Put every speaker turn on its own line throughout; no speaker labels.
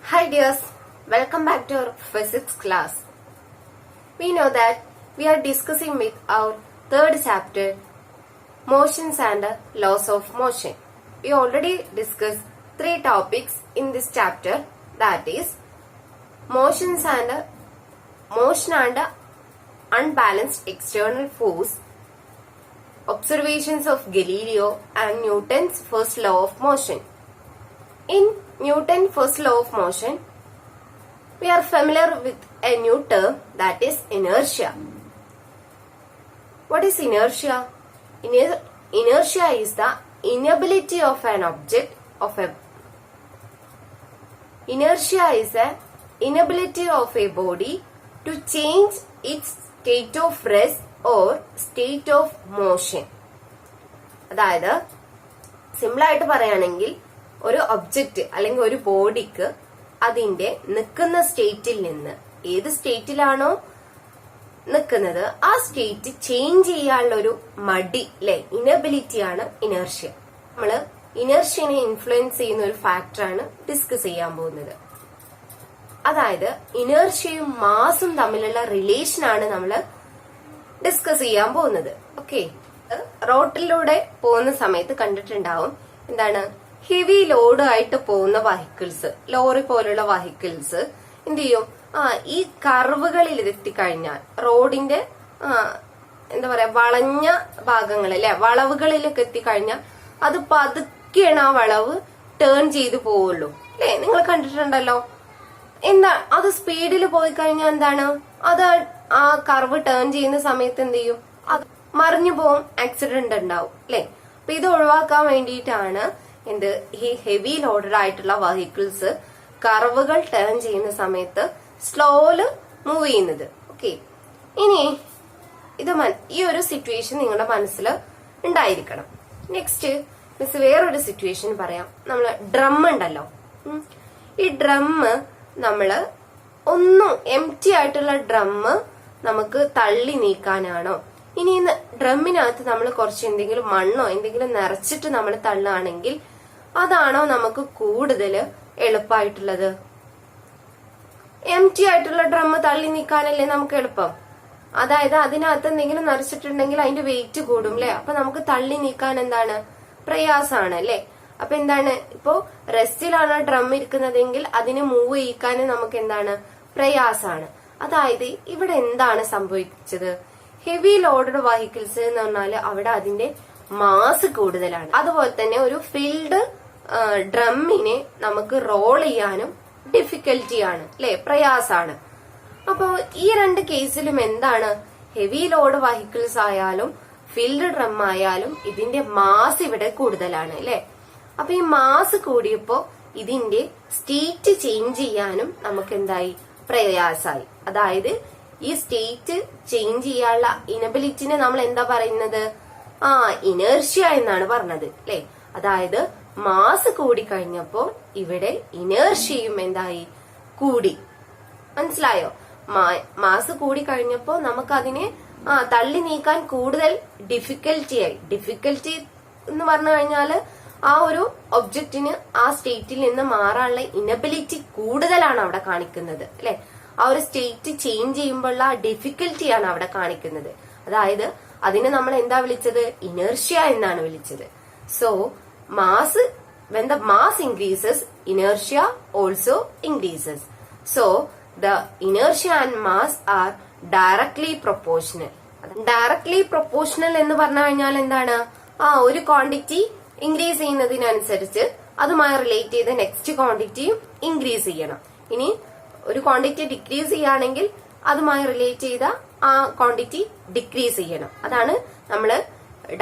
Hi dears, welcome back to our physics class. We know that we are discussing with our third chapter, motions and laws of motion. We already discussed three topics in this chapter, that is motion and unbalanced external force, observations of Galileo and Newton's first law of motion. In Newton's first law of motion, we are familiar with a new term, that is inertia. What is inertia? Inertia is the inability of an object Inertia is the inability of a body to change its state of rest or state of motion. അതായത് simple ആയിട്ട് പറയുകയാണെങ്കിൽ ഒരു object അല്ലെങ്കിൽ ഒരു ബോഡിക്ക് അതിന്റെ നിൽക്കുന്ന സ്റ്റേറ്റിൽ നിന്ന് ഏത് സ്റ്റേറ്റിലാണോ നിൽക്കുന്നത് ആ സ്റ്റേറ്റ് ചേഞ്ച് ചെയ്യാനുള്ള ഒരു മടി അല്ലെ ഇനബിലിറ്റിയാണ് ഇനർഷ്യ. നമ്മള് ഇനർഷ്യനെ ഇൻഫ്ലുവൻസ് ചെയ്യുന്ന ഒരു ഫാക്ടറാണ് ഡിസ്കസ് ചെയ്യാൻ പോകുന്നത്. അതായത് ഇനർഷ്യയും മാസും തമ്മിലുള്ള റിലേഷനാണ് നമ്മൾ ഡിസ്കസ് ചെയ്യാൻ പോകുന്നത്. ഓക്കെ, റോഡിലൂടെ പോകുന്ന സമയത്ത് കണ്ടിട്ടുണ്ടാവും എന്താണ് ഹെവി ലോഡ് ആയിട്ട് പോകുന്ന വെഹിക്കിൾസ്, ലോറി പോലുള്ള വെഹിക്കിൾസ് എന്ത് ചെയ്യും, ഈ കർവുകളിൽ എത്തിക്കഴിഞ്ഞാൽ റോഡിന്റെ എന്താ പറയാ വളഞ്ഞ ഭാഗങ്ങൾ അല്ലെ വളവുകളിലൊക്കെ എത്തിക്കഴിഞ്ഞാൽ അത് പതുക്കെയാണ് ആ വളവ് ടേൺ ചെയ്തു പോവുള്ളൂ അല്ലെ. നിങ്ങൾ കണ്ടിട്ടുണ്ടല്ലോ. എന്താ അത് സ്പീഡിൽ പോയി കഴിഞ്ഞാൽ എന്താണ് അത് ആ കർവ് ടേൺ ചെയ്യുന്ന സമയത്ത് എന്ത് ചെയ്യും, അത് മറിഞ്ഞു പോവും, ആക്സിഡന്റ് ഉണ്ടാവും അല്ലെ. അപ്പൊ ഇത് ഒഴിവാക്കാൻ വേണ്ടിയിട്ടാണ് എന്ത് ഈ ഹെവി ലോഡഡ് ആയിട്ടുള്ള വെഹിക്കിൾസ് കർവുകൾ ടേൺ ചെയ്യുന്ന സമയത്ത് സ്ലോയില് മൂവ് ചെയ്യുന്നത്. ഓക്കെ, ഇനി ഇത് ഈ ഒരു സിറ്റുവേഷൻ നിങ്ങളുടെ മനസ്സിൽ ഉണ്ടായിരിക്കണം. നെക്സ്റ്റ് മിസ് വേറൊരു സിറ്റുവേഷൻ പറയാം. നമ്മള് ഡ്രം ഉണ്ടല്ലോ, ഈ ഡ്രം നമ്മള് ഒന്നും എംപ്റ്റി ആയിട്ടുള്ള ഡ്രം നമുക്ക് തള്ളി നീക്കാനാണോ, ഇനി ഡ്രമ്മിനകത്ത് നമ്മൾ കുറച്ച് എന്തെങ്കിലും മണ്ണോ എന്തെങ്കിലും നിറച്ചിട്ട് നമ്മൾ തള്ളുകയാണെങ്കിൽ അതാണോ നമുക്ക് കൂടുതൽ എളുപ്പമായിട്ടുള്ളത്? എംപ്റ്റി ആയിട്ടുള്ള ഡ്രം തള്ളി നീക്കാനല്ലേ നമുക്ക് എളുപ്പം. അതായത് അതിനകത്ത് എന്തെങ്കിലും നിറച്ചിട്ടുണ്ടെങ്കിൽ അതിന്റെ വെയിറ്റ് കൂടും അല്ലെ. അപ്പൊ നമുക്ക് തള്ളി നീക്കാൻ എന്താണ് പ്രയാസമാണ് അല്ലെ. അപ്പൊ എന്താണ്, ഇപ്പോ റെസ്റ്റിലാണ് ഡ്രം ഇരിക്കുന്നതെങ്കിൽ അതിനെ മൂവ് ചെയ്യിക്കാൻ നമുക്ക് എന്താണ് പ്രയാസാണ്. അതായത് ഇവിടെ എന്താണ് സംഭവിച്ചത്, ഹെവി ലോഡഡ് വെഹിക്കിൾസ് എന്ന് പറഞ്ഞാല് അവിടെ അതിന്റെ മാസ് കൂടുതലാണ്. അതുപോലെ തന്നെ ഒരു ഫിൽഡ് ഡ്രമ്മിനെ നമുക്ക് റോൾ ചെയ്യാനും ഡിഫിക്കൽറ്റിയാണ് അല്ലെ, പ്രയാസാണ്. അപ്പോ ഈ രണ്ട് കേസിലും എന്താണ്, ഹെവി ലോഡ് വെഹിക്കിൾസ് ആയാലും ഫിൽഡ് ഡ്രം ആയാലും ഇതിന്റെ മാസ് ഇവിടെ കൂടുതലാണ് അല്ലെ. അപ്പൊ ഈ മാസ് കൂടിയപ്പോ ഇതിന്റെ സ്റ്റേറ്റ് ചേഞ്ച് ചെയ്യാനും നമുക്ക് എന്തായി പ്രയാസായി. അതായത് ഈ സ്റ്റേറ്റ് ചേഞ്ച് ചെയ്യാനുള്ള ഇനബിലിറ്റിനെ നമ്മൾ എന്താ പറയുന്നത്, ഇനേർഷ്യ എന്നാണ് പറഞ്ഞത് അല്ലെ. അതായത് മാസ് കൂടി കഴിഞ്ഞപ്പോ ഇവിടെ ഇനേർഷ്യയും എന്തായി കൂടി. മനസ്സിലായോ? മാസ് കൂടി കഴിഞ്ഞപ്പോ നമുക്കതിനെ തള്ളി നീക്കാൻ കൂടുതൽ ഡിഫിക്കൽറ്റി ആയി. ഡിഫിക്കൽറ്റി എന്ന് പറഞ്ഞു കഴിഞ്ഞാല് ആ ഒരു ഒബ്ജക്റ്റിന് ആ സ്റ്റേറ്റിൽ നിന്ന് മാറാനുള്ള ഇനബിലിറ്റി കൂടുതലാണ് അവിടെ കാണിക്കുന്നത് അല്ലെ. ആ ഒരു സ്റ്റേറ്റ് ചേഞ്ച് ചെയ്യുമ്പോഴുള്ള ഡിഫിക്കൽറ്റിയാണ് അവിടെ കാണിക്കുന്നത്. അതായത് അതിനെ നമ്മൾ എന്താ വിളിച്ചത്, ഇനേർഷ്യ എന്നാണ് വിളിച്ചത്. So mass, when the mass increases, inertia also increases. So the inertia and mass are directly proportional. Directly proportional എന്ന് പറഞ്ഞു കഴിഞ്ഞാൽ എന്താണ്, ഒരു ക്വാണ്ടിറ്റി ഇൻക്രീസ് ചെയ്യുന്നതിനനുസരിച്ച് അതുമായി റിലേറ്റ് ചെയ്ത നെക്സ്റ്റ് ക്വാണ്ടിറ്റിയും ഇൻക്രീസ് ചെയ്യണം. ഇനി ഒരു ക്വാണ്ടിറ്റി ഡിക്രീസ് ചെയ്യുകയാണെങ്കിൽ അതുമായി റിലേറ്റ് ചെയ്ത ആ ക്വാണ്ടിറ്റി ഡിക്രീസ് ചെയ്യണം. അതാണ് നമ്മള്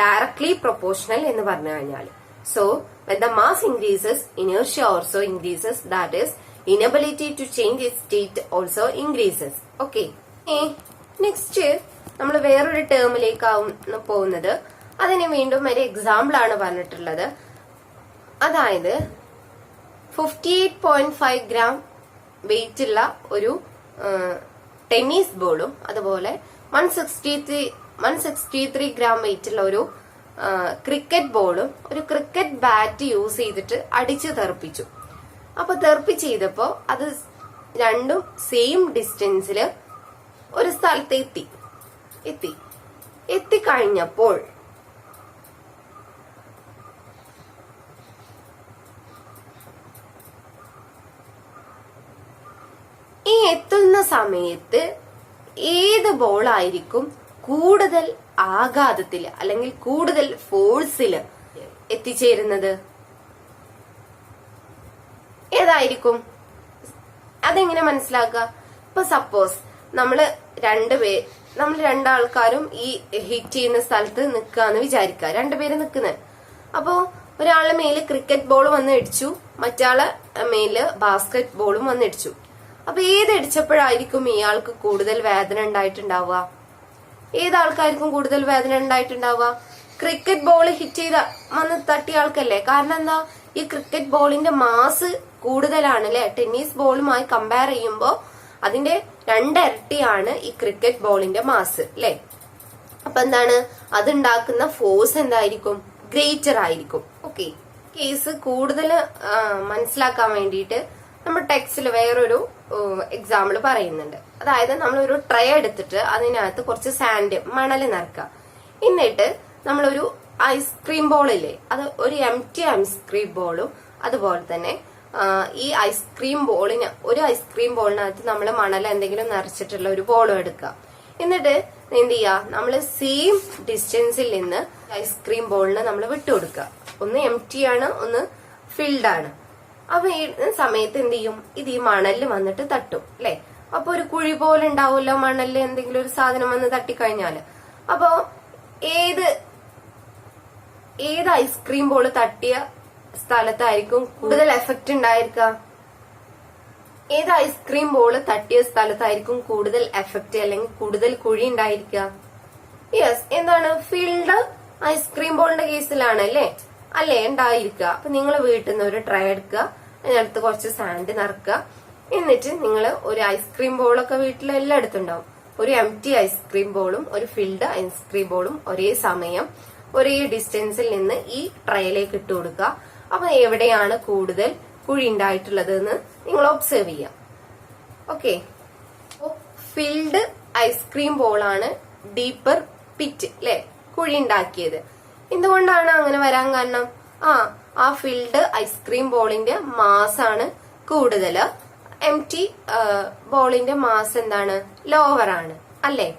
ഡയറക്ട്ലി പ്രൊപ്പോർഷണൽ എന്ന് പറഞ്ഞു കഴിഞ്ഞാൽ. So when the mass increases, inertia also increases, that is inability to change its state also increases. Okay, next നമ്മൾ വേറൊരു ടേമിലേക്കാവും പോകുന്നത്. അതിന് വീണ്ടും ഒരു എക്സാമ്പിൾ ആണ് പറഞ്ഞിട്ടുള്ളത്. അതായത് 58.5 ഗ്രാം വെയിറ്റ് ഉള്ള ഒരു ടെന്നീസ് ബോളും അതുപോലെ 163 ഗ്രാം വെയിറ്റ് ഉള്ള ഒരു ക്രിക്കറ്റ് ബോളും ഒരു ക്രിക്കറ്റ് ബാറ്റ് യൂസ് ചെയ്തിട്ട് അടിച്ചു തെറിപ്പിച്ചു. അപ്പൊ തെറിപ്പിച്ച് ചെയ്തപ്പോ അത് രണ്ടും സെയിം ഡിസ്റ്റൻസില് ഒരു സ്ഥലത്ത് എത്തിക്കഴിഞ്ഞപ്പോൾ ഈ എത്തുന്ന സമയത്ത് ഏത് ബോളായിരിക്കും കൂടുതൽ ആഘാതത്തില് അല്ലെങ്കിൽ കൂടുതൽ ഫോഴ്സില് എത്തിച്ചേരുന്നത്? ഏതായിരിക്കും? അതെങ്ങനെ മനസ്സിലാക്കുക? ഇപ്പൊ സപ്പോസ് നമ്മള് രണ്ടാൾക്കാരും ഈ ഹിറ്റ് ചെയ്യുന്ന സ്ഥലത്ത് നിൽക്കാന്ന് വിചാരിക്കുക. രണ്ടുപേര് നിൽക്കുന്നത്. അപ്പോ ഒരാളുടെ മേല് ക്രിക്കറ്റ് ബോൾ വന്ന് ഇടിച്ചു, മറ്റാളെ മേല് ബാസ്കറ്റ് ബോളും വന്ന് ഇടിച്ചു. അപ്പൊ ഏത് ഇടിച്ചപ്പോഴായിരിക്കും ഇയാൾക്ക് കൂടുതൽ വേദന ഉണ്ടായിട്ടുണ്ടാവുക? ഏതാൾക്കാർക്കും കൂടുതൽ വേദന ഉണ്ടായിട്ടുണ്ടാവുക? ക്രിക്കറ്റ് ബോൾ ഹിറ്റ് ചെയ്ത വന്ന് തട്ടിയ ആൾക്കല്ലേ. കാരണം എന്താ? ഈ ക്രിക്കറ്റ് ബോളിന്റെ മാസ് കൂടുതലാണ് അല്ലെ. ടെന്നീസ് ബോളുമായി കമ്പയർ ചെയ്യുമ്പോ അതിന്റെ 2 ഇരട്ടിയാണ് ഈ ക്രിക്കറ്റ് ബോളിന്റെ മാസ് അല്ലെ. അപ്പൊ എന്താണ്? അതുണ്ടാക്കുന്ന ഫോഴ്സ് എന്തായിരിക്കും? ഗ്രേറ്റർ ആയിരിക്കും. ഓക്കെ, കേസ് കൂടുതൽ മനസ്സിലാക്കാൻ വേണ്ടിയിട്ട് നമ്മൾ ടെക്സ്റ്റിൽ വേറൊരു എക്സാമ്പിൾ പറയുന്നുണ്ട്. അതായത് നമ്മളൊരു ട്രേ എടുത്തിട്ട് അതിനകത്ത് കുറച്ച് സാൻഡ്, മണല് നിറക്കുക. എന്നിട്ട് നമ്മളൊരു ഐസ്ക്രീം ബോളില്ലേ, അത് ഒരു എംപ്റ്റി ഐസ്ക്രീം ബോളും അതുപോലെ തന്നെ ഈ ഐസ്ക്രീം ബോളിനകത്ത് നമ്മൾ മണൽ എന്തെങ്കിലും നിറച്ചിട്ടുള്ള ഒരു ബോളും എടുക്കുക. എന്നിട്ട് എന്ത് ചെയ്യുക? നമ്മൾ സെയിം ഡിസ്റ്റൻസിൽ നിന്ന് ഐസ്ക്രീം ബോളിന് നമ്മൾ വിട്ടുകൊടുക്കുക. ഒന്ന് എംപ്റ്റി ആണ്, ഒന്ന് ഫിൽഡ് ആണ്. അപ്പൊ ഈ സമയത്ത് എന്ത് ചെയ്യും? ഇത് ഈ മണലിൽ വന്നിട്ട് തട്ടും അല്ലെ. അപ്പൊ ഒരു കുഴി പോലെ ഉണ്ടാവുമല്ലോ മണലിൽ എന്തെങ്കിലും ഒരു സാധനം വന്ന് തട്ടിക്കഴിഞ്ഞാല്. അപ്പൊ ഏത് ഐസ്ക്രീം ബോൾ തട്ടിയ സ്ഥലത്തായിരിക്കും കൂടുതൽ എഫക്റ്റ് ഉണ്ടായിരിക്കുക? ഏത് ഐസ്ക്രീം ബോൾ തട്ടിയ സ്ഥലത്തായിരിക്കും കൂടുതൽ എഫക്റ്റ് അല്ലെങ്കിൽ കൂടുതൽ കുഴി ഉണ്ടായിരിക്കുക? യെസ്, എന്താണ്? ഫിൽഡ് ഐസ്ക്രീം ബോളിന്റെ കേസിലാണ് അല്ലേ ഉണ്ടായിരിക്കുക. അപ്പൊ നിങ്ങൾ വീട്ടിൽ നിന്ന് ഒരു ട്രേ എടുക്കുക, അതിനകത്ത് കുറച്ച് സാൻഡ് നിറക്കുക. എന്നിട്ട് നിങ്ങൾ ഒരു ഐസ്ക്രീം ബോളൊക്കെ വീട്ടിൽ എല്ലായിടത്തും ഉണ്ടാവും. ഒരു എംപ്റ്റി ഐസ്ക്രീം ബോളും ഒരു ഫിൽഡ് ഐസ്ക്രീം ബോളും ഒരേ സമയം ഒരേ ഡിസ്റ്റൻസിൽ നിന്ന് ഈ ട്രേയിലേക്ക് ഇട്ട് കൊടുക്കുക. അപ്പൊ എവിടെയാണ് കൂടുതൽ കുഴി ഉണ്ടായിട്ടുള്ളത് എന്ന് നിങ്ങൾ ഒബ്സർവ് ചെയ്യാം. ഓക്കെ, ഫിൽഡ് ഐസ്ക്രീം ബോളാണ് ഡീപ്പർ പിറ്റ് അല്ലെ, കുഴി ഉണ്ടാക്കിയത്. എന്തുകൊണ്ടാണ് അങ്ങനെ വരാൻ കാരണം? ആ ഫിൽഡ് ഐസ്ക്രീം ബോളിന്റെ മാസ് ആണ് കൂടുതല്, എംപ്റ്റി ബോളിന്റെ മാസ് എന്താണ്? ലോവർ ആണ് അല്ലേ.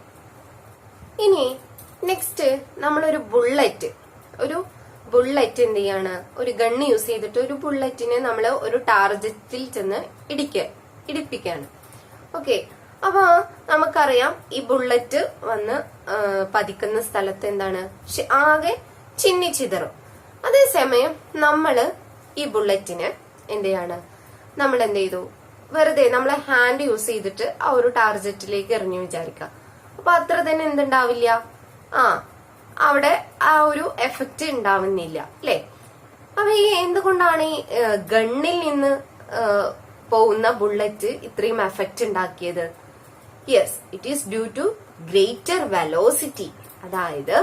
ഇനി നെക്സ്റ്റ് നമ്മളൊരു ബുള്ളറ്റ് എന്ത് ചെയ്യാണ്? ഒരു ഗണ്ണ് യൂസ് ചെയ്തിട്ട് ഒരു ബുള്ളറ്റിനെ നമ്മൾ ഒരു ടാർഗറ്റിൽ ചെന്ന് ഇടിപ്പിക്കാണ്. ഓക്കെ, അപ്പൊ നമുക്കറിയാം ഈ ബുള്ളറ്റ് വന്ന് പതിക്കുന്ന സ്ഥലത്ത് എന്താണ്? ആകെ ചിന്നിച്ചിതറും. അതേസമയം നമ്മള് ഈ ബുള്ളറ്റിന് എന്ത് ചെയ്യാണ്? നമ്മൾ എന്ത് ചെയ്തു? വെറുതെ നമ്മളെ ഹാൻഡ് യൂസ് ചെയ്തിട്ട് ആ ഒരു ടാർഗറ്റിലേക്ക് എറിഞ്ഞു വിചാരിക്കുക. അപ്പൊ അത്ര തന്നെ എന്തുണ്ടാവില്ല? അവിടെ ആ ഒരു എഫക്റ്റ് ഉണ്ടാവുന്നില്ല അല്ലെ. അപ്പൊ ഈ എന്തുകൊണ്ടാണ് ഈ ഗണ്ണിൽ നിന്ന് പോകുന്ന ബുള്ളറ്റ് ഇത്രയും എഫക്റ്റ് ഉണ്ടാക്കിയത്? Yes, it is due to greater velocity. അതായത്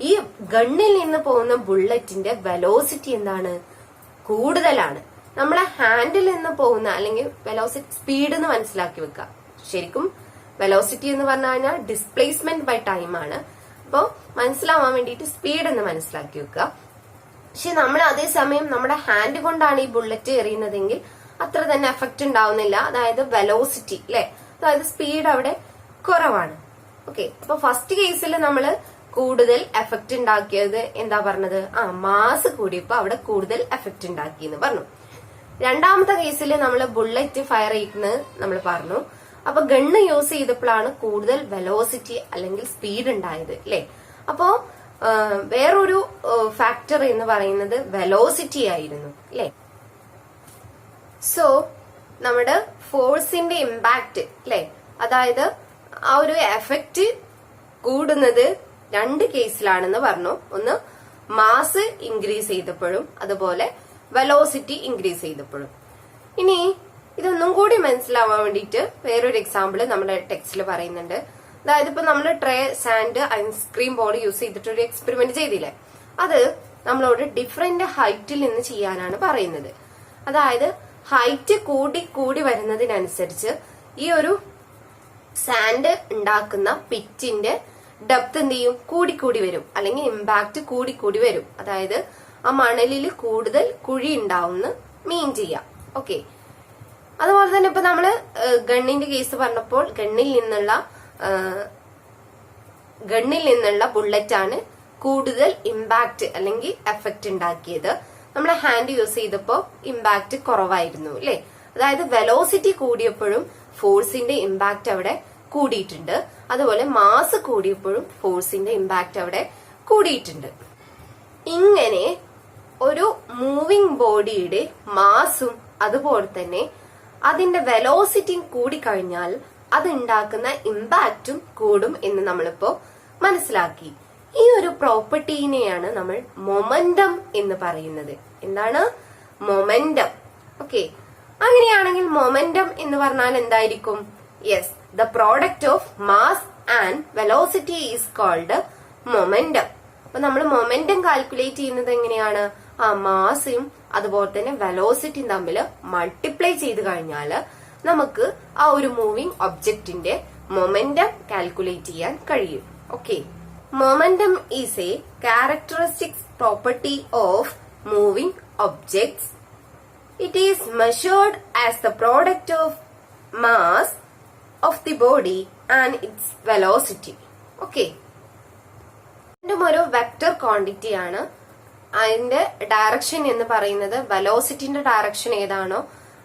ഈ ഗണ്ണിൽ നിന്ന് പോകുന്ന ബുള്ളറ്റിന്റെ വെലോസിറ്റി എന്താണ്? കൂടുതലാണ്. നമ്മളെ ഹാൻഡിൽ നിന്ന് പോകുന്ന അല്ലെങ്കിൽ വെലോസിറ്റി സ്പീഡ് എന്ന് മനസ്സിലാക്കി വെക്കുക. ശരിക്കും വെലോസിറ്റി എന്ന് പറഞ്ഞു കഴിഞ്ഞാൽ ഡിസ്പ്ലേസ്മെന്റ് ബൈ ടൈം ആണ്. അപ്പൊ മനസ്സിലാവാൻ വേണ്ടിയിട്ട് സ്പീഡ് എന്ന് മനസ്സിലാക്കി വെക്കുക. പക്ഷെ നമ്മൾ അതേസമയം നമ്മുടെ ഹാൻഡ് കൊണ്ടാണ് ഈ ബുള്ളറ്റ് എറിയുന്നതെങ്കിൽ അത്ര തന്നെ എഫക്റ്റ് ഉണ്ടാവുന്നില്ല. അതായത് വെലോസിറ്റി അല്ലെ, അതായത് സ്പീഡ് അവിടെ കുറവാണ്. ഓക്കെ, അപ്പൊ ഫസ്റ്റ് കേസിൽ നമ്മള് കൂടുതൽ എഫക്റ്റ് ഉണ്ടാക്കിയത് എന്താ പറഞ്ഞത്? മാസ് കൂടിയപ്പോ അവിടെ കൂടുതൽ എഫക്റ്റ് ഉണ്ടാക്കി എന്ന് പറഞ്ഞു. രണ്ടാമത്തെ കേസിൽ നമ്മൾ ബുള്ളറ്റ് ഫയർ ചെയ്യുന്നത് നമ്മൾ പറഞ്ഞു. അപ്പൊ ഗണ്ണ് യൂസ് ചെയ്തപ്പോഴാണ് കൂടുതൽ വെലോസിറ്റി അല്ലെങ്കിൽ സ്പീഡ് ഉണ്ടായത് അല്ലെ. അപ്പോ വേറൊരു ഫാക്ടർ എന്ന് പറയുന്നത് വെലോസിറ്റി ആയിരുന്നു അല്ലെ. സോ നമ്മുടെ ഫോഴ്സിന്റെ ഇമ്പാക്ട് അല്ലെ, അതായത് ആ ഒരു എഫക്റ്റ് കൂടുന്നത് 2 കേസിലാണെന്ന് പറഞ്ഞു. ഒന്ന് മാസ് ഇൻക്രീസ് ചെയ്തപ്പോഴും അതുപോലെ വെലോസിറ്റി ഇൻക്രീസ് ചെയ്തപ്പോഴും. ഇനി ഇതൊന്നും കൂടി മനസ്സിലാവാൻ വേണ്ടിയിട്ട് വേറൊരു എക്സാമ്പിൾ നമ്മുടെ ടെക്സ്റ്റിൽ പറയുന്നുണ്ട്. അതായത് ഇപ്പൊ നമ്മൾ tray, sand, ice cream ball use ചെയ്തിട്ട് ഒരു എക്സ്പെരിമെന്റ് ചെയ്തില്ലേ, അത് നമ്മളോട് ഡിഫറെന്റ് ഹൈറ്റിൽ നിന്ന് ചെയ്യാനാണ് പറയുന്നത്. അതായത് ഹൈറ്റ് കൂടി കൂടി വരുന്നതിനനുസരിച്ച് ഈ ഒരു സാൻഡ് ഉണ്ടാക്കുന്ന പിറ്റിന്റെ ഡെപ്ത് എന്ത് ചെയ്യും, കൂടിക്കൂടി വരും, അല്ലെങ്കിൽ ഇമ്പാക്ട് കൂടിക്കൂടി വരും. അതായത് ആ മണലിൽ കൂടുതൽ കുഴി ഉണ്ടാവും മീൻ ചെയ്യാം. ഓക്കെ, അതുപോലെ തന്നെ ഇപ്പൊ നമ്മള് ഗണ്ണിന്റെ കേസ് പറഞ്ഞപ്പോൾ ഗണ്ണിൽ നിന്നുള്ള ബുള്ളറ്റ് ആണ് കൂടുതൽ ഇമ്പാക്ട് അല്ലെങ്കിൽ എഫക്ട് ഉണ്ടാക്കിയത്. നമ്മളെ ഹാൻഡ് യൂസ് ചെയ്തപ്പോ ഇമ്പാക്ട് കുറവായിരുന്നു അല്ലെ. അതായത് വെലോസിറ്റി കൂടിയപ്പോഴും ഫോഴ്സിന്റെ ഇമ്പാക്ട് അവിടെ കൂടിയിട്ടുണ്ട്. അതുപോലെ മാസ് കൂടിയപ്പോഴും ഫോഴ്സിന്റെ ഇമ്പാക്ട് അവിടെ കൂടിയിട്ടുണ്ട്. ഇങ്ങനെ ഒരു മൂവിംഗ് ബോഡിയുടെ മാസും അതുപോലെ തന്നെ അതിന്റെ വെലോസിറ്റിയും കൂടിക്കഴിഞ്ഞാൽ അത് ഉണ്ടാക്കുന്ന ഇമ്പാക്റ്റും കൂടും എന്ന് നമ്മളിപ്പോ മനസ്സിലാക്കി. ഈ ഒരു പ്രോപ്പർട്ടീനെയാണ് നമ്മൾ മൊമെന്റം എന്ന് പറയുന്നത്. എന്താണ് മൊമെന്റം? ഓക്കെ, അങ്ങനെയാണെങ്കിൽ മൊമെന്റം എന്ന് പറഞ്ഞാൽ എന്തായിരിക്കും? Yes, the product of mass and velocity is called momentum. അപ്പൊ നമ്മൾ മൊമെന്റം കാൽക്കുലേറ്റ് ചെയ്യുന്നത് എങ്ങനെയാണ്? ആ മാസും അതുപോലെ തന്നെ വെലോസിറ്റിയും തമ്മിൽ മൾട്ടിപ്ലൈ ചെയ്ത് കഴിഞ്ഞാൽ നമുക്ക് ആ ഒരു മൂവിംഗ് ഒബ്ജക്റ്റിന്റെ മൊമെന്റം കാൽക്കുലേറ്റ് ചെയ്യാൻ കഴിയും. Okay, momentum is A characteristics property of moving objects. It is measured as the product of mass of the body and its velocity. Okay. രണ്ടും ഒരു വെക്ടർ ക്വാണ്ടിറ്റി ആണ്. അതിന്റെ ഡയറക്ഷൻ എന്ന് പറയുന്നത് വെലോസിറ്റിന്റെ ഡയറക്ഷൻ ഏതാണോ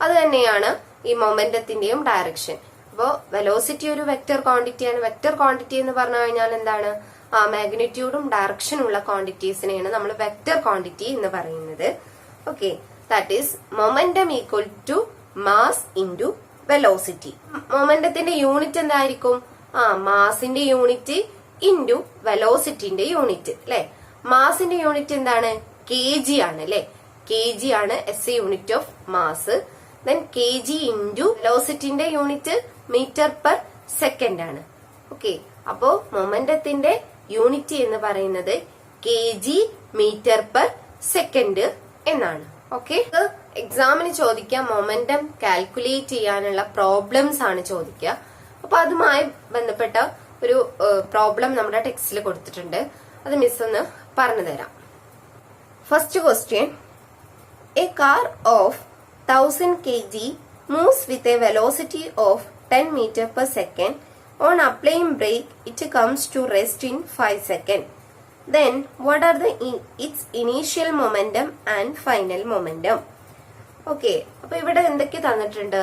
അത് തന്നെയാണ് ഈ മൊമെന്റത്തിന്റെയും ഡയറക്ഷൻ. അപ്പോ വെലോസിറ്റി ഒരു വെക്ടർ ക്വാണ്ടിറ്റിയാണ്. വെക്ടർ ക്വാണ്ടിറ്റി എന്ന് പറഞ്ഞു കഴിഞ്ഞാൽ എന്താണ്? ആ മാഗ്നിറ്റ്യൂഡും ഡയറക്ഷനും ഉള്ള ക്വാണ്ടിറ്റീസിനെയാണ് നമ്മൾ വെക്ടർ ക്വാണ്ടിറ്റി എന്ന് പറയുന്നത്. Okay, that is momentum equal to mass into velocity. മൊമെന്റത്തിന്റെ യൂണിറ്റ് എന്തായിരിക്കും? മാസിന്റെ യൂണിറ്റ് ഇൻറ്റു വെലോസിറ്റിന്റെ യൂണിറ്റ് അല്ലെ. മാസിന്റെ യൂണിറ്റ് എന്താണ്? kg ആണ് അല്ലെ. kg ആണ് SI unit of mass. Then kg into വെലോസിറ്റിന്റെ യൂണിറ്റ് മീറ്റർ പെർ സെക്കൻഡ് ആണ്. ഓക്കെ, അപ്പോ മൊമെന്റത്തിന്റെ യൂണിറ്റ് എന്ന് പറയുന്നത് kg മീറ്റർ പെർ സെക്കൻഡ് എന്നാണ്. ഓക്കെ, എക്സാമിന് ചോദിക്കുക മൊമെന്റം കാൽക്കുലേറ്റ് ചെയ്യാനുള്ള പ്രോബ്ലംസ് ആണ് ചോദിക്കുക. അപ്പൊ അതുമായി ബന്ധപ്പെട്ട ഒരു പ്രോബ്ലം നമ്മുടെ ടെക്സ്റ്റിൽ കൊടുത്തിട്ടുണ്ട്. അത് മിസ് ഒന്ന് പറഞ്ഞു തരാം. First question, A car of 1000 kg moves with a velocity of 10 meter per second. On applying brake, it comes to rest in 5 seconds. Then what are its initial momentum and final momentum? Okay, അപ്പൊ ഇവിടെ എന്തൊക്കെ തന്നിട്ടുണ്ട്?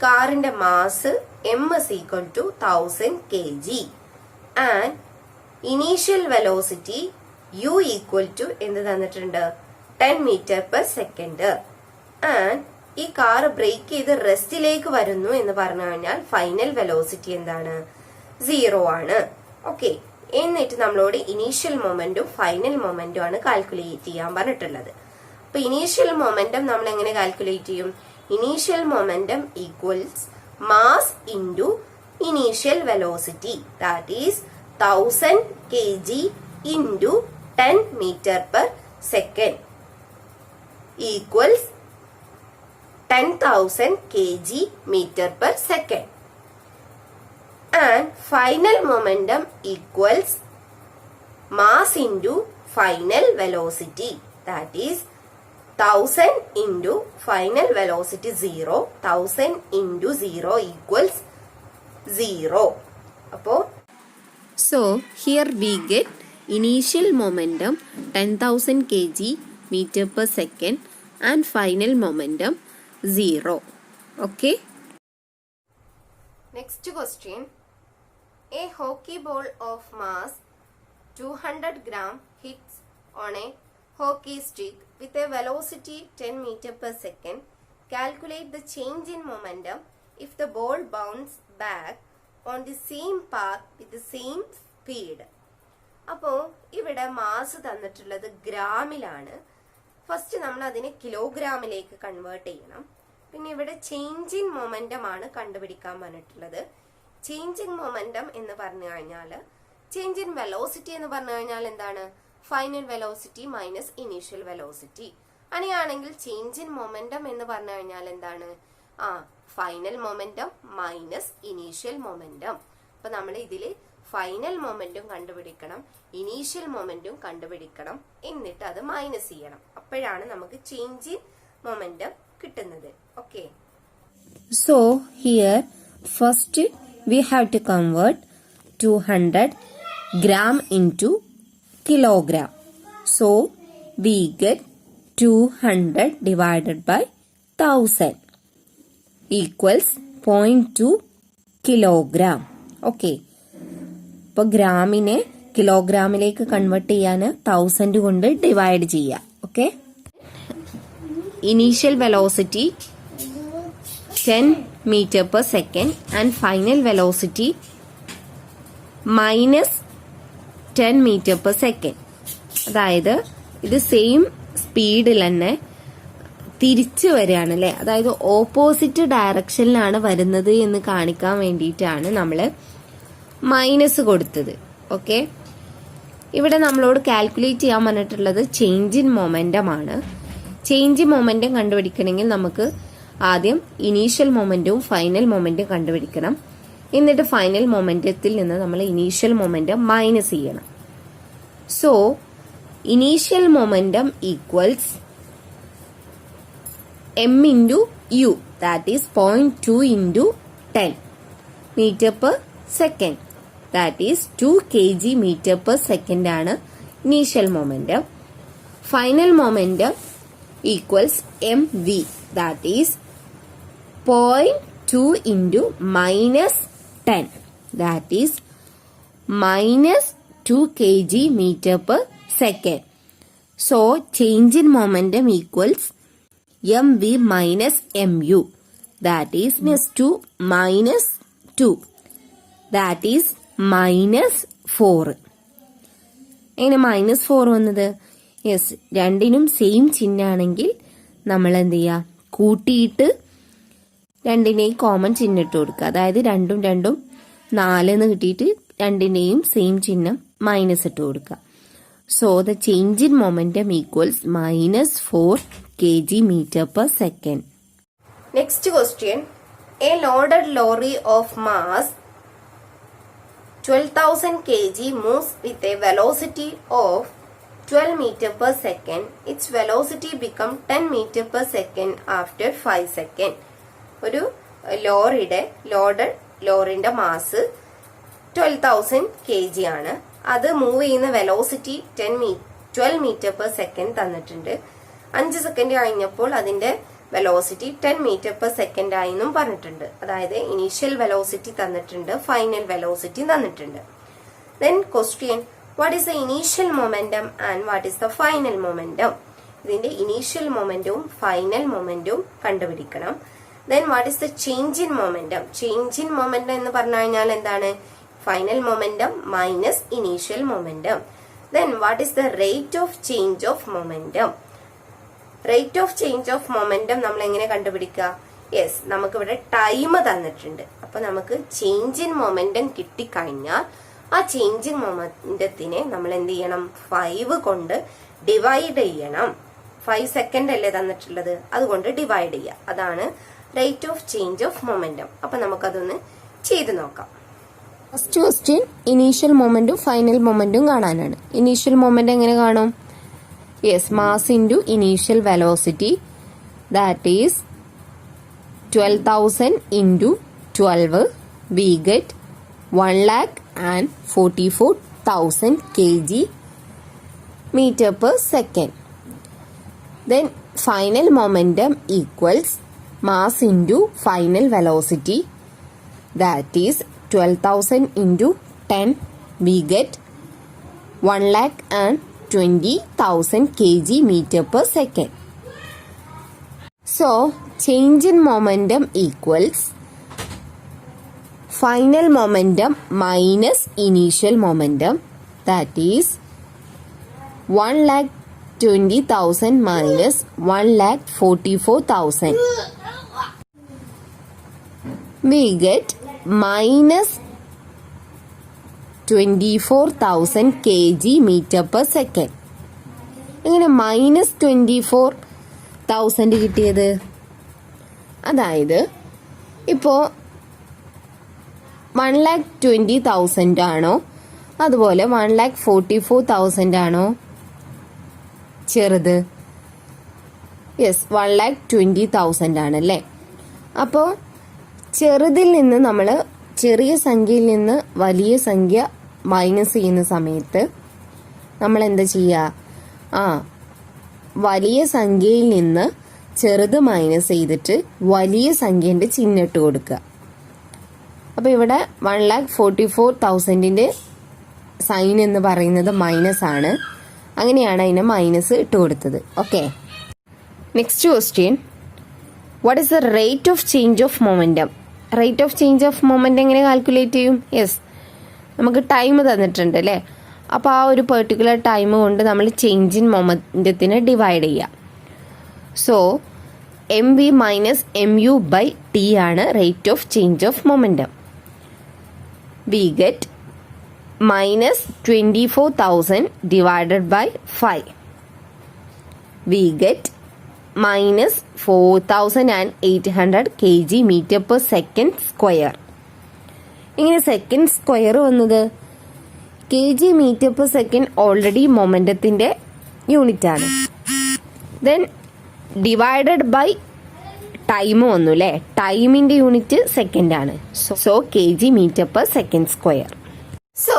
കാറിന്റെ mass m is equal to 1000 kg and initial velocity u equal to എന്ത് തന്നിട്ടുണ്ട്? 10 meter per second. and ഈ car break ചെയ്ത് റെസ്റ്റിലേക്ക് വരുന്നു എന്ന് പറഞ്ഞു കഴിഞ്ഞാൽ ഫൈനൽ വെലോസിറ്റി എന്താണ്? 0 ആണ്. ഓക്കെ, എന്നിട്ട് നമ്മളോട് ഇനീഷ്യൽ മൊമെന്റും ഫൈനൽ മൊമെന്റും ആണ് കാൽക്കുലേറ്റ് ചെയ്യാൻ പറഞ്ഞിട്ടുള്ളത്. അപ്പൊ ഇനീഷ്യൽ മൊമെന്റം നമ്മൾ എങ്ങനെ കാൽക്കുലേറ്റ് ചെയ്യും? Initial momentum equals mass into initial velocity, that is 1000 kg into 10 meter per second equals 10,000 kg meter per second. And final momentum equals mass into final velocity, that is 1000 into final velocity 0. 1000 into 0 equals 0.
So here we get initial momentum 10,000 kg meter per second and final momentum 0. Okay.
Next question. A hockey ball of mass 200 gram hits on a hockey stick with a velocity 10 meter per second. Calculate the change in momentum if the ball bounces back on the same path with the same speed. അപ്പോ ഇവിടെ mass തന്നിട്ടുള്ളത് ഗ്രാമിലാണ്. First നമ്മൾ അതിനെ കിലോഗ്രാമിലേക്ക് convert ചെയ്യണം. പിന്നെ ഇവിടെ change in momentum ആണ് കണ്ടുപിടിക്കാൻ പറഞ്ഞിട്ടുള്ളത്. ചേഞ്ച് ഇൻ മൊമെന്റം എന്ന് പറഞ്ഞു കഴിഞ്ഞാൽ ചേഞ്ച് ഇൻ വെലോസിറ്റി എന്ന് പറഞ്ഞു കഴിഞ്ഞാൽ എന്താണ്? Final velocity minus initial velocity. അങ്ങനെയാണെങ്കിൽ ചേഞ്ച് ഇൻ മൊമെന്റം എന്ന് പറഞ്ഞു കഴിഞ്ഞാൽ എന്താണ്? Final momentum minus initial momentum. അപ്പൊ നമ്മൾ ഇതില് ഫൈനൽ മൊമെന്റും കണ്ടുപിടിക്കണം, ഇനീഷ്യൽ മൊമെന്റും കണ്ടുപിടിക്കണം, എന്നിട്ട് അത് മൈനസ് ചെയ്യണം. അപ്പോഴാണ് നമുക്ക് ചേഞ്ച് ഇൻ മൊമെന്റം കിട്ടുന്നത്. Okay.
So here first we have to convert 200 gram into kilogram. So we get 200 divided by 1000 equals 0.2 kilogram. Okay. ഇപ്പൊ ഗ്രാമിനെ കിലോഗ്രാമിലേക്ക് കൺവേർട്ട് ചെയ്യാൻ 1000 കൊണ്ട് ഡിവൈഡ് ചെയ്യാം. Okay. Initial velocity 10 meter per second and final velocity minus 10 meter per second. അതായത് ഇത് same സ്പീഡിൽ തന്നെ തിരിച്ചു വരികയാണ് അല്ലെ, അതായത് ഓപ്പോസിറ്റ് ഡയറക്ഷനിലാണ് വരുന്നത് എന്ന് കാണിക്കാൻ വേണ്ടിയിട്ടാണ് നമ്മൾ മൈനസ് കൊടുത്തത്. ഓക്കെ. ഇവിടെ നമ്മളോട് കാൽക്കുലേറ്റ് ചെയ്യാൻ പറഞ്ഞിട്ടുള്ളത് ചേഞ്ച് ഇൻ മൊമെന്റം ആണ്. ചേഞ്ച് ഇൻ മൊമെന്റം കണ്ടുപിടിക്കണമെങ്കിൽ നമുക്ക് ആദ്യം ഇനീഷ്യൽ മൊമെന്റവും ഫൈനൽ മൊമെന്റും കണ്ടുപിടിക്കണം. എന്നിട്ട് ഫൈനൽ മൊമെന്റത്തിൽ നിന്ന് നമ്മൾ ഇനീഷ്യൽ മൊമെന്റം മൈനസ് ചെയ്യണം. So initial momentum equals m into u, that is 0.2 into 10 meter per second, that is 2 kg meter per second ആണ് initial momentum. Final momentum equals mv, that is 0.2 into minus 10, that is minus 2 kg meter per second. So change in momentum equals mv minus mu, that is minus 2 minus 2, that is minus 4. എങ്ങനെ minus 4 വന്നത്? Yes, രണ്ടിനും same ചിഹ്നാണെങ്കിൽ നമ്മൾ എന്ത് ചെയ്യുക, കൂട്ടിയിട്ട് രണ്ടിനെയും common ചിഹ്നം ഇട്ട് കൊടുക്കുക. അതായത് രണ്ടും 4 എന്ന് കിട്ടിയിട്ട് രണ്ടിനെയും സെയിം ചിഹ്നം മൈനസ് ഇട്ട് കൊടുക്കുക. So the change in momentum equals minus 4 kg meter per second.
Next question. A loaded lorry of mass 12,000 kg moves with a velocity of 12 meter per second. Its velocity become 10 meter per second after 5 seconds. ഒരു ലോറിന്റെ mass 12,000 kg ആണ്. അത് move ചെയ്യുന്ന velocity 12 metre per second തന്നിട്ടുണ്ട്. 5 second കഴിഞ്ഞപ്പോൾ അതിന്റെ velocity 10 metre per second ആയി എന്നും പറഞ്ഞിട്ടുണ്ട്. അതായത് ഇനീഷ്യൽ വെലോസിറ്റി തന്നിട്ടുണ്ട്, ഫൈനൽ വെലോസിറ്റി തന്നിട്ടുണ്ട്. Then question, what is the initial momentum and what is the final momentum? ഇതിന്റെ ഇനീഷ്യൽ മൊമെന്റവും ഫൈനൽ മൊമെന്റവും കണ്ടുപിടിക്കണം. Then what is the change in momentum? Change in momentum എന്ന് പറഞ്ഞു കഴിഞ്ഞാൽ എന്താണ്? Final momentum minus initial momentum. Then what is the rate of change of momentum? Rate of change of momentum നമ്മൾ എങ്ങനെ കണ്ടുപിടിക്കുക? Yes, നമുക്കിവിടെ time തന്നിട്ടുണ്ട്. അപ്പൊ നമുക്ക് ചേഞ്ച് ഇൻ മൊമെന്റം കിട്ടിക്കഴിഞ്ഞാൽ ആ ചേഞ്ച് ഇൻ മൊമെന്റത്തിനെ നമ്മൾ എന്ത് ചെയ്യണം? 5 കൊണ്ട് ഡിവൈഡ് ചെയ്യണം. 5 സെക്കൻഡ് അല്ലേ തന്നിട്ടുള്ളത്, അതുകൊണ്ട് ഡിവൈഡ് ചെയ്യുക. അതാണ് rate of change of momentum. അപ്പൊ നമുക്കതൊന്ന് ചെയ്ത് നോക്കാം.
First question initial momentum final momentum കാണാനാണ്. ഇനീഷ്യൽ മൊമെന്റ് എങ്ങനെ കാണും? Yes, mass into initial velocity, that is 12,000 into 12. We get 1,44,000 kg meter per second. Then final momentum equals mass into final velocity, that is 12,000 into 10. We get 1,20,000 kg meter per second. So change in momentum equals final momentum minus initial momentum, that is 1,20,000 minus 1,44,000. We get minus 24,000 kg meter per second. ഇങ്ങനെ -24 1000 കിട്ടിയത്? അതായത് ഇപ്പോ 1,20,000 ആണോ അതുപോലെ 1,44,000 ആണോ ചെറുത്? Yes, 1,20,000 ആണല്ലേ. അപ്പോൾ ചെറുതിൽ നിന്ന് നമ്മൾ ചെറിയ സംഖ്യയിൽ നിന്ന് വലിയ സംഖ്യ മൈനസ് ചെയ്യുന്ന സമയത്ത് നമ്മൾ എന്താ ചെയ്യുക? വലിയ സംഖ്യയിൽ നിന്ന് ചെറുത് മൈനസ് ചെയ്തിട്ട് വലിയ സംഖ്യന്റെ ചിഹ്നം ഇട്ട് കൊടുക്കുക. അപ്പൊ ഇവിടെ 1,44,000 സൈൻ എന്ന് പറയുന്നത് മൈനസ് ആണ്. അങ്ങനെയാണ് അതിനെ മൈനസ് ഇട്ട് കൊടുത്തത്. Okay, next question, what is the rate of change of momentum? Rate of change of momentum എങ്ങനെ കാൽക്കുലേറ്റ് ചെയ്യും? യെസ്, നമുക്ക് ടൈം തന്നിട്ടുണ്ട് അല്ലേ. അപ്പോൾ ആ ഒരു പെർട്ടിക്കുലർ ടൈം കൊണ്ട് നമ്മൾ ചേഞ്ച് ഇൻ മൊമെന്റത്തിനെ ഡിവൈഡ് ചെയ്യുക. So mv minus mu by t ആണ് rate of change of momentum. We get minus 24,000 divided by 5. We get minus 4,800 kg meter per second square. ഇങ്ങനെ സെക്കൻഡ് സ്ക്വയർ വന്നത് kg meter per second already മൊമെന്റത്തിന്റെ unit ആണ്. Then divided by time വന്നു അല്ലേ. ടൈമിന്റെ unit second ആണ്. So kg meter per second square.
So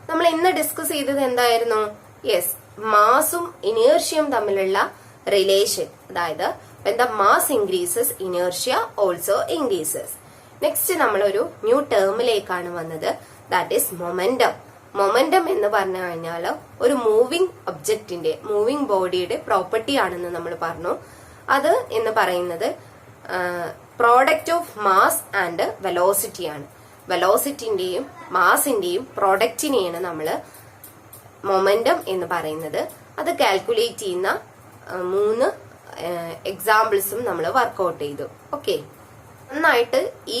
നമ്മൾ ഇന്ന് ഡിസ്കസ് ചെയ്തത് എന്തായിരുന്നു? യെസ്, മാസും ഇനേർഷ്യയും തമ്മിലുള്ള റിലേഷൻ. അതായത് when the mass increases, inertia also increases. Next നമ്മളൊരു ന്യൂ ടേമിലേക്കാണ് വന്നത്, ദാറ്റ് ഈസ് മൊമെന്റം. മൊമെന്റം എന്ന് പറഞ്ഞു കഴിഞ്ഞാൽ ഒരു മൂവിംഗ് ഒബ്ജക്റ്റിന്റെ, മൂവിംഗ് ബോഡിയുടെ പ്രോപ്പർട്ടി ആണെന്ന് നമ്മൾ പറഞ്ഞു. അത് എന്ന് പറയുന്നത് product of mass and velocity ആണ്. വെലോസിറ്റിന്റെയും മാസിന്റെയും പ്രോഡക്റ്റിനെയാണ് നമ്മൾ മൊമെന്റം എന്ന് പറയുന്നത്. അത് കാൽക്കുലേറ്റ് ചെയ്യുന്ന 3 എക്സാമ്പിൾസും നമ്മൾ വർക്ക്ഔട്ട് ചെയ്തു. ഓക്കെ, നന്നായിട്ട് ഈ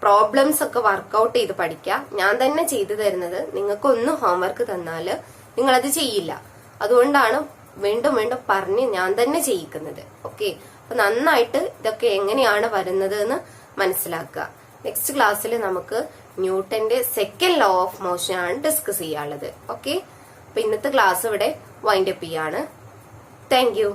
പ്രോബ്ലംസ് ഒക്കെ വർക്ക്ഔട്ട് ചെയ്ത് പഠിക്കാം. ഞാൻ തന്നെ ചെയ്തു തരുന്നത്. നിങ്ങൾക്കൊന്നും ഹോംവർക്ക് തന്നാല് നിങ്ങളത് ചെയ്യില്ല. അതുകൊണ്ടാണ് വീണ്ടും വീണ്ടും പറഞ്ഞ് ഞാൻ തന്നെ ചെയ്യിക്കുന്നത്. ഓക്കെ, അപ്പൊ നന്നായിട്ട് ഇതൊക്കെ എങ്ങനെയാണ് വരുന്നത് എന്ന് മനസ്സിലാക്കുക. നെക്സ്റ്റ് ക്ലാസ്സിൽ നമുക്ക് ന്യൂട്ടന്റെ സെക്കൻഡ് ലോ ഓഫ് മോഷൻ ആണ് ഡിസ്കസ് ചെയ്യാനുള്ളത്. ഓക്കെ, അപ്പൊ ഇന്നത്തെ ക്ലാസ് ഇവിടെ വൈൻഡ് അപ്പ് ചെയ്യാണ്. Thank you.